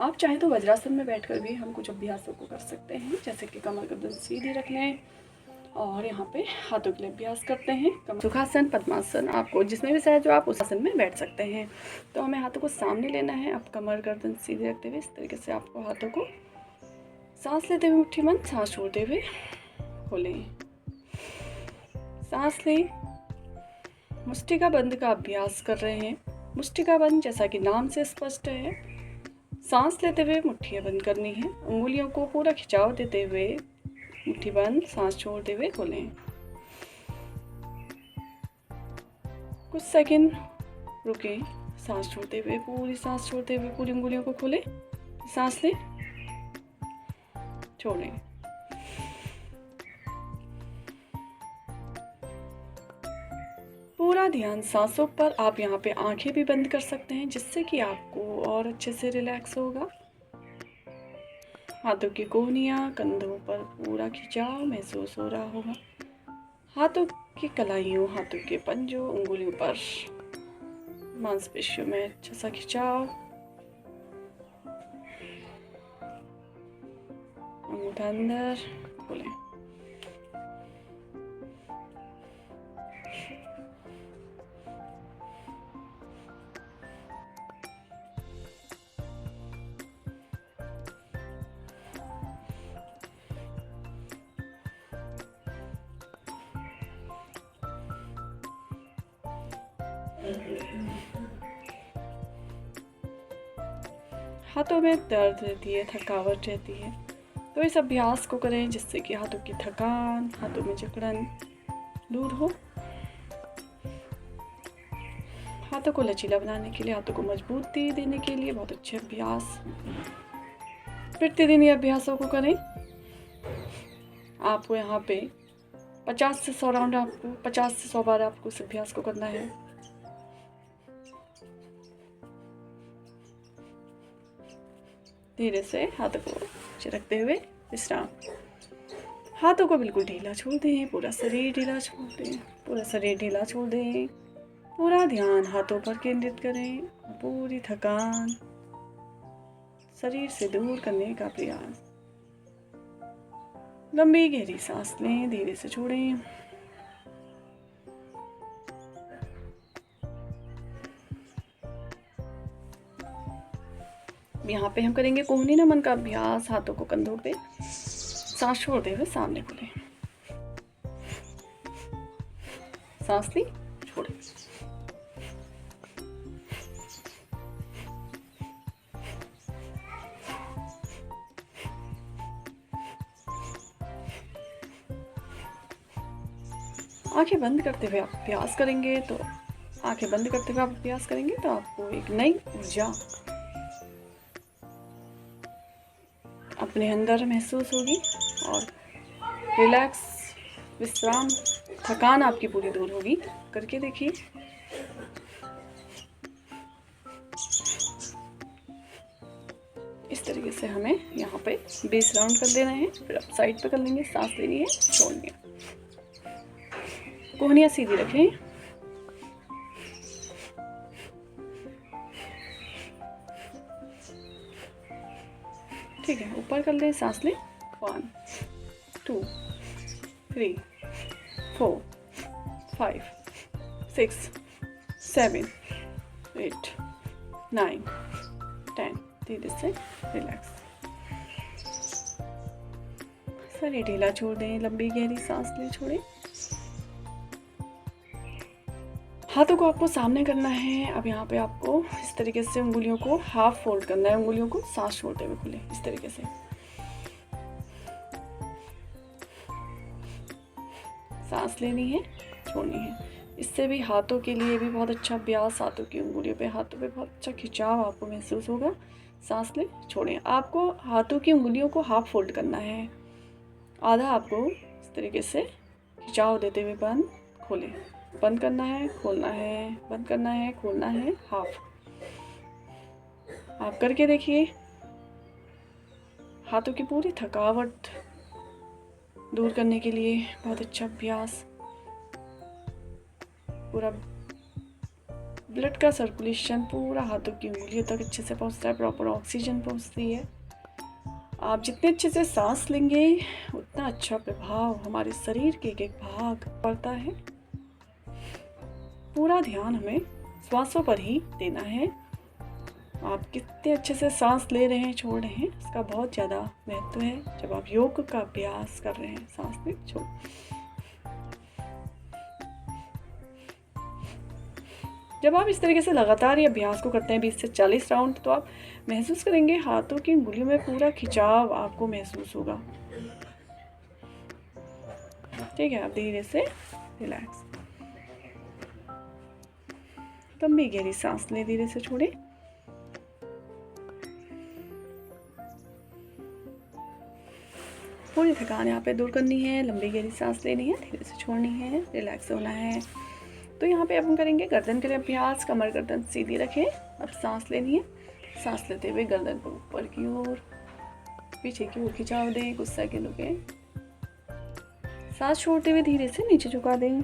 आप चाहें तो वज्रासन में बैठकर भी हम कुछ अभ्यासों को कर सकते हैं, जैसे कि कमर गर्दन सीधी रख लें और यहाँ पे हाथों के लिए अभ्यास करते हैं। सुखासन, पद्मासन, आपको जिसमें भी चाहे जो आप उस आसन में बैठ सकते हैं। तो हमें हाथों को सामने लेना है। आप कमर गर्दन सीधी रखते हुए इस तरीके से आपको हाथों को सांस लेते हुए मुट्ठी बंद, सांस छोड़ते हुए खोलें। सांस लें। मुष्टिका बंद का अभ्यास कर रहे हैं। मुष्टिका बंद जैसा कि नाम से स्पष्ट है, सांस लेते हुए मुट्ठियाँ बंद करनी है। उंगलियों को पूरा खिंचाव देते हुए मुट्ठी बंद, सांस छोड़ते हुए खोलें। कुछ सेकंड रुकें, सांस छोड़ते हुए, पूरी सांस छोड़ते हुए पूरी उंगलियों को खोलें। सांस लें, छोड़ें। पूरा ध्यान सांसों पर। आप यहाँ पे आंखें भी बंद कर सकते हैं, जिससे कि आपको और अच्छे से रिलैक्स होगा। हाथों की कोहनियाँ, कंधों पर पूरा खिंचाव महसूस हो रहा होगा। हाथों की कलाइयों, हाथों के पंजों, उंगलियों पर मांसपेशियों में अच्छा सा खिंचाव। अंगूठा अंदर, खोलें। हाथों में दर्द रहती है, थकावट रहती है, तो इस अभ्यास को करें जिससे कि हाथों की थकान, हाथों में जकड़न दूर हो। हाथों को लचीला बनाने के लिए, हाथों को मजबूती देने के लिए बहुत अच्छे अभ्यास। प्रतिदिन ये अभ्यासों को करें। आपको यहाँ पे 50 से 100 राउंड, आपको 50 से 100 बार आपको इस अभ्यास को करना है। धीरे से हाथों को रखते हुए विश्राम। हाथों को बिल्कुल ढीला छोड़ दें, पूरा शरीर ढीला छोड़ दें, पूरा शरीर ढीला छोड़ दें। पूरा ध्यान हाथों पर केंद्रित करें। पूरी थकान शरीर से दूर करने का प्रयास। लंबी गहरी सांस लें, धीरे से छोड़ें। यहाँ पे हम करेंगे कोहनी नमन का अभ्यास। हाथों को कंधों पे, सांस छोड़ते हुए सामने खोलें। सांस ली, छोड़ें। आंखें बंद करते हुए आप अभ्यास करेंगे तो आपको एक नई ऊर्जा अपने अंदर महसूस होगी और रिलैक्स, विश्राम, थकान आपकी पूरी दूर होगी। करके देखिए। इस तरीके से हमें यहाँ पे 20 राउंड कर देना है। फिर आप साइड पे कर लेंगे। सांस लेनी है, छोड़नी है। कोहनियाँ सीधी रखें। ठीक है, ऊपर कर लें। सांस लें। 1 2 3 4 5 6 7 8 9 10। धीरे से रिलैक्स। शरीर ढीला छोड़ दें। लंबी गहरी सांस ले, छोड़ें। हाथों को आपको सामने करना है। अब यहाँ पे आपको इस तरीके से उंगलियों को हाफ फोल्ड करना है। उंगलियों को सांस छोड़ते हुए खोलें इस तरीके से। सांस लेनी है, छोड़नी है। इससे भी हाथों के लिए भी बहुत अच्छा अभ्यास। हाथों की उंगलियों पे, हाथों पे बहुत अच्छा खिंचाव आपको महसूस होगा। सांस ले, छोड़ें। आपको हाथों की उंगलियों को हाफ फोल्ड करना है। आधा आपको इस तरीके से खिंचाव देते हुए बंद, खोलें। बंद करना है, खोलना है, बंद करना है, खोलना है। हाफ। आप करके देखिए। हाथों की पूरी थकावट दूर करने के लिए बहुत अच्छा अभ्यास। पूरा ब्लड का सर्कुलेशन पूरा हाथों की उंगलियों तक अच्छे से पहुंचता है, प्रॉपर ऑक्सीजन पहुंचती है। आप जितने अच्छे से सांस लेंगे उतना अच्छा प्रभाव हमारे शरीर के एक एक भाग पड़ता है। पूरा ध्यान हमें श्वासों पर ही देना है। आप कितने अच्छे से सांस ले रहे हैं, छोड़ रहे हैं, इसका बहुत ज़्यादा महत्व है जब आप योग का अभ्यास कर रहे हैं। सांस ले छोड़। जब आप इस तरीके से लगातार ये अभ्यास को करते हैं 20 से 40 राउंड, तो आप महसूस करेंगे हाथों की उंगलियों में पूरा खिंचाव आपको महसूस होगा। ठीक है, आप धीरे से रिलैक्स, लंबी गहरी सांस लें, धीरे से छोड़ें। पूरी थकान यहाँ पे दूर करनी है, लंबी गहरी सांस लेनी है, धीरे से छोड़नी है, रिलैक्स होना है। तो यहाँ पे अब हम करेंगे गर्दन के लिए अभ्यास। कमर गर्दन सीधी रखें। अब सांस लेनी है। सांस लेते हुए गर्दन को ऊपर की ओर, पीछे की ओर खिंचाव दें, कुछ सेकंड रुके। सांस छोड़ते हुए धीरे से नीचे झुका दें।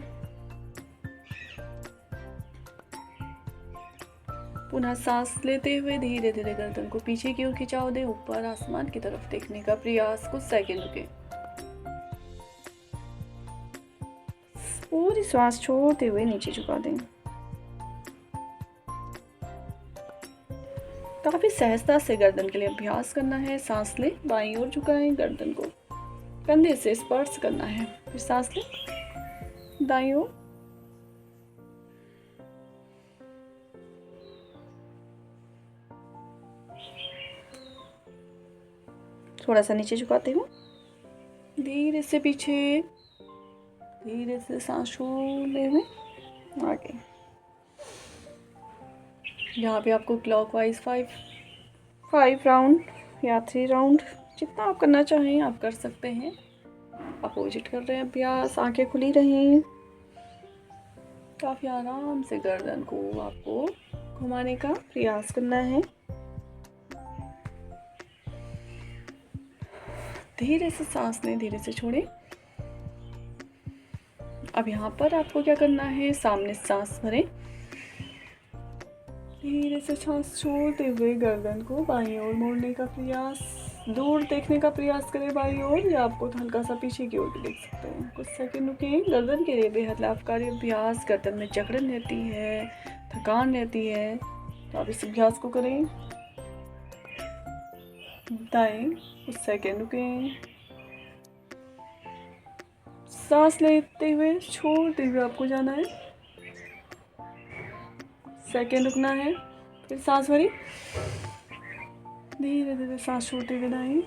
पुनः सांस लेते हुए धीरे धीरे गर्दन को पीछे की ओर खिंचाव दें, ऊपर आसमान की तरफ देखने का प्रयास, कुछ सेकंड रुके। पूरी सांस छोड़ते हुए नीचे झुका दें। काफी सहजता से गर्दन के लिए अभ्यास करना है। सांस ले, बाईं ओर झुकाएं, गर्दन को कंधे से स्पर्श करना है। फिर सांस ले, दाईं ओर, थोड़ा सा नीचे झुकाते हुए धीरे से पीछे, धीरे से सांस छोड़ते हुए आगे। यहाँ पे आपको क्लॉकवाइज 5 राउंड या 3 राउंड, जितना आप करना चाहें आप कर सकते हैं। अपोजिट कर रहे हैं अभ्यास, आंखें खुली रहें। काफ़ी आराम से गर्दन को आपको घुमाने का प्रयास करना है। धीरे से सांस लें, धीरे से छोड़ें। अब यहाँ पर आपको क्या करना है, सामने सांस भरें, धीरे से सांस छोड़ते हुए गर्दन को बाईं ओर मोड़ने का प्रयास, दूर देखने का प्रयास करें बाईं ओर, या आपको हल्का सा पीछे की ओर भी देख सकते हैं। कुछ सेकंड रुके। गर्दन के लिए बेहद लाभकारी अभ्यास। गर्दन में जकड़न रहती है, थकान रहती है, तो आप इस अभ्यास को करें। दाएं, कुछ सेकंड रुके। सांस लेते हुए छोड़ते हुए आपको जाना है, सेकंड रुकना है। फिर सांस भरी, धीरे धीरे सांस छोड़ते हुए दाएं।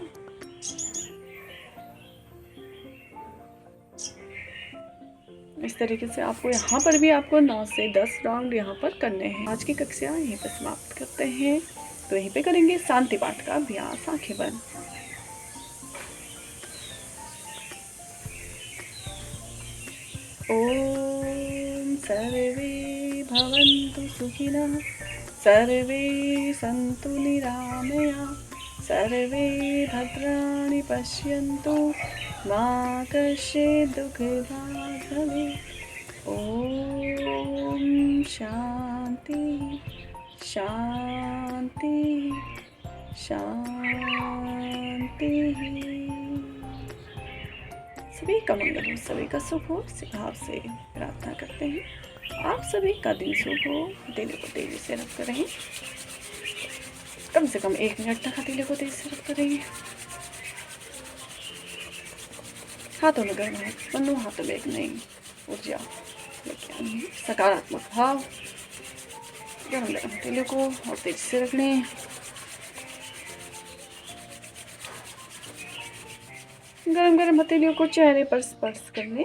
इस तरीके से आपको यहाँ पर भी आपको 9 से 10 राउंड यहाँ पर करने हैं। आज की कक्षा यहीं पर समाप्त करते हैं। तो यहीं पे करेंगे शांति पाठ का अभ्यास, आंखें बंद। ओम सर्वे भवन्तु सुखिनः, सर्वे सन्तु निरामया, सर्वे भद्राणि पश्यन्तु, मा कश्चित् दुःखभाग् भवेत्। ओम शांति शांति शांति। सभी का मंगल हो, सभी का शुभ हो, इस भाव से प्रार्थना करते हैं। आप सभी का दिन शुभ हो। हथेली को तेजी से रख कर रहें, कम से कम 1 मिनट तक हथेली को तेजी से रख कर रहें। हाथों में गर्म है, दोनों हाथों में एक नई ऊर्जा लेके आनी है, सकारात्मक भाव। गरम गरम हथेली को और तेजी से रख लें। गरम गरम हथेलियों को चेहरे पर स्पर्श कर लें।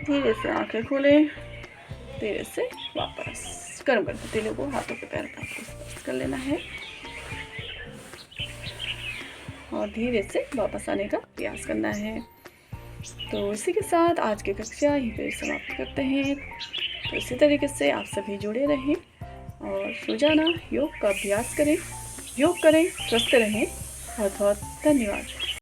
धीरे से आंखें खोलें, धीरे से वापस गरम गरम हथेलियों को हाथों के पैर पर स्पर्श कर लेना है और धीरे से वापस आने का प्रयास करना है। तो इसी के साथ आज की कक्षा यहीं पर समाप्त करते हैं। तो इसी तरीके से आप सभी जुड़े रहें और रोजाना योग का अभ्यास करें। योग करें, स्वस्थ रहें। बहुत बहुत धन्यवाद।